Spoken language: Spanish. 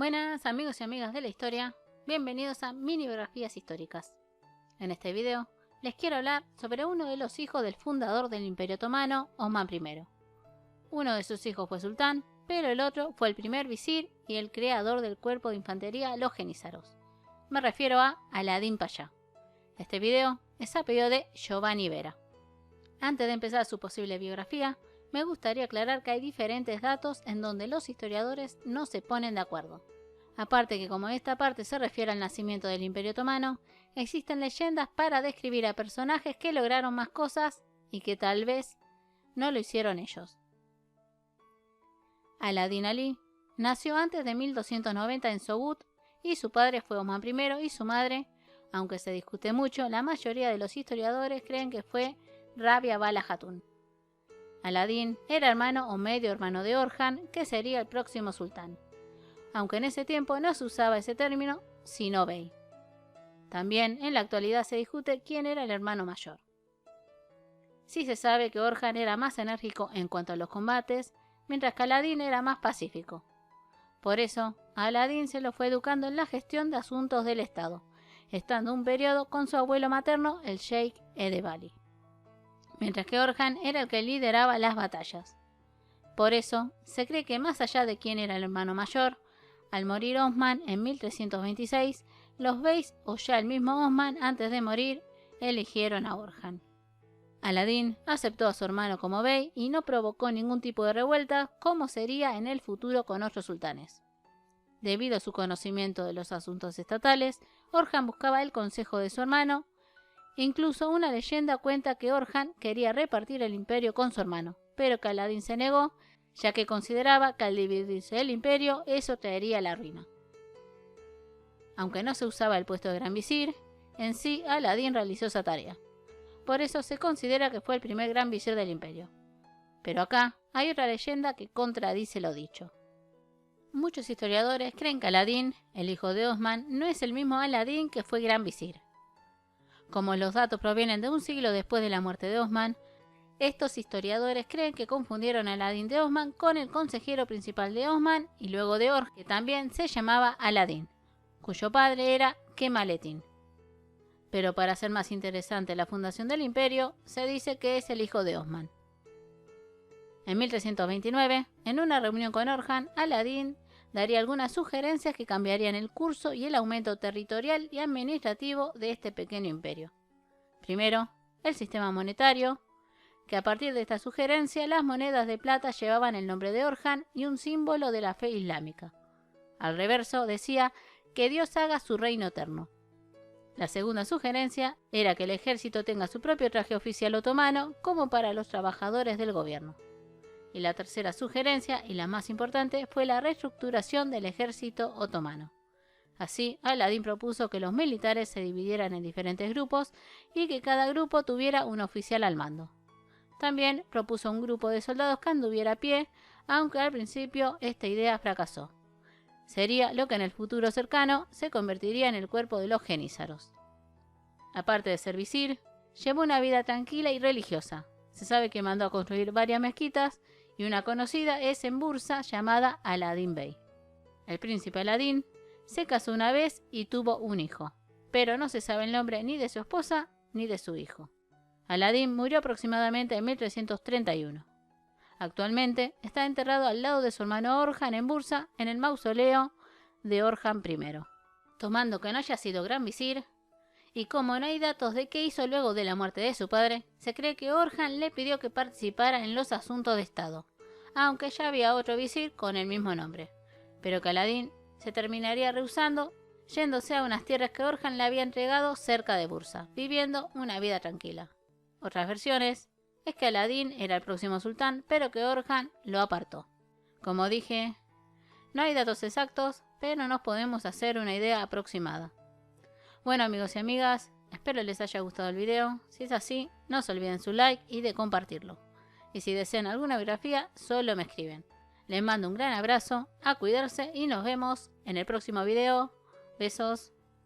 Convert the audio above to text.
Buenas amigos y amigas de la historia, bienvenidos a Mini Biografías Históricas. En este video les quiero hablar sobre uno de los hijos del fundador del Imperio Otomano, Osman I. Uno de sus hijos fue sultán, pero el otro fue el primer visir y el creador del cuerpo de infantería los jenízaros. Me refiero a Aladín Payá. Este video es a pedido de Giovanni Vera. Antes de empezar su posible biografía, me gustaría aclarar que hay diferentes datos en donde los historiadores no se ponen de acuerdo. Aparte que como esta parte se refiere al nacimiento del Imperio Otomano, existen leyendas para describir a personajes que lograron más cosas y que tal vez no lo hicieron ellos. Aladín Ali nació antes de 1290 en Sogud y su padre fue Osman I y su madre, aunque se discute mucho, la mayoría de los historiadores creen que fue Rabia Bala Hatun. Aladín era hermano o medio hermano de Orhan, que sería el próximo sultán, aunque en ese tiempo no se usaba ese término, sino bey. También en la actualidad se discute quién era el hermano mayor. Sí se sabe que Orhan era más enérgico en cuanto a los combates, mientras que Aladín era más pacífico. Por eso, a Aladín se lo fue educando en la gestión de asuntos del Estado, estando un periodo con su abuelo materno, el Sheikh Edebali, mientras que Orhan era el que lideraba las batallas. Por eso, se cree que más allá de quién era el hermano mayor, al morir Osman en 1326, los beys o ya el mismo Osman antes de morir eligieron a Orhan. Aladín aceptó a su hermano como bey y no provocó ningún tipo de revuelta como sería en el futuro con otros sultanes. Debido a su conocimiento de los asuntos estatales, Orhan buscaba el consejo de su hermano. Incluso una leyenda cuenta que Orhan quería repartir el imperio con su hermano, pero que Aladín se negó, ya que consideraba que al dividirse el imperio eso traería la ruina. Aunque no se usaba el puesto de gran visir, en sí Aladín realizó esa tarea. Por eso se considera que fue el primer gran visir del imperio. Pero acá hay otra leyenda que contradice lo dicho. Muchos historiadores creen que Aladín, el hijo de Osman, no es el mismo Aladín que fue gran visir. Como los datos provienen de un siglo después de la muerte de Osman, estos historiadores creen que confundieron a Aladín de Osman con el consejero principal de Osman y luego de Orhan, que también se llamaba Aladín, cuyo padre era Kemaleddin. Pero para hacer más interesante la fundación del imperio, se dice que es el hijo de Osman. En 1329, en una reunión con Orhan, Aladín daría algunas sugerencias que cambiarían el curso y el aumento territorial y administrativo de este pequeño imperio. Primero, el sistema monetario, que a partir de esta sugerencia las monedas de plata llevaban el nombre de Orhan y un símbolo de la fe islámica. Al reverso decía que Dios haga su reino eterno. La segunda sugerencia era que el ejército tenga su propio traje oficial otomano como para los trabajadores del gobierno. Y la tercera sugerencia, y la más importante, fue la reestructuración del ejército otomano. Así, Aladín propuso que los militares se dividieran en diferentes grupos y que cada grupo tuviera un oficial al mando. También propuso un grupo de soldados que anduviera a pie, aunque al principio esta idea fracasó. Sería lo que en el futuro cercano se convertiría en el cuerpo de los jenízaros. Aparte de ser visir, llevó una vida tranquila y religiosa. Se sabe que mandó a construir varias mezquitas y una conocida es en Bursa llamada Aladín Bey. El príncipe Aladín se casó una vez y tuvo un hijo, pero no se sabe el nombre ni de su esposa ni de su hijo. Aladín murió aproximadamente en 1331. Actualmente está enterrado al lado de su hermano Orhan en Bursa, en el mausoleo de Orhan I. Tomando que no haya sido gran visir, y como no hay datos de qué hizo luego de la muerte de su padre, se cree que Orhan le pidió que participara en los asuntos de Estado, aunque ya había otro visir con el mismo nombre, pero que Aladín se terminaría rehusando, yéndose a unas tierras que Orhan le había entregado cerca de Bursa, viviendo una vida tranquila. Otras versiones es que Aladín era el próximo sultán, pero que Orhan lo apartó. Como dije, no hay datos exactos, pero nos podemos hacer una idea aproximada. Bueno amigos y amigas, espero les haya gustado el video. Si es así, no se olviden su like y de compartirlo. Y si desean alguna biografía, solo me escriben. Les mando un gran abrazo, a cuidarse y nos vemos en el próximo video. Besos.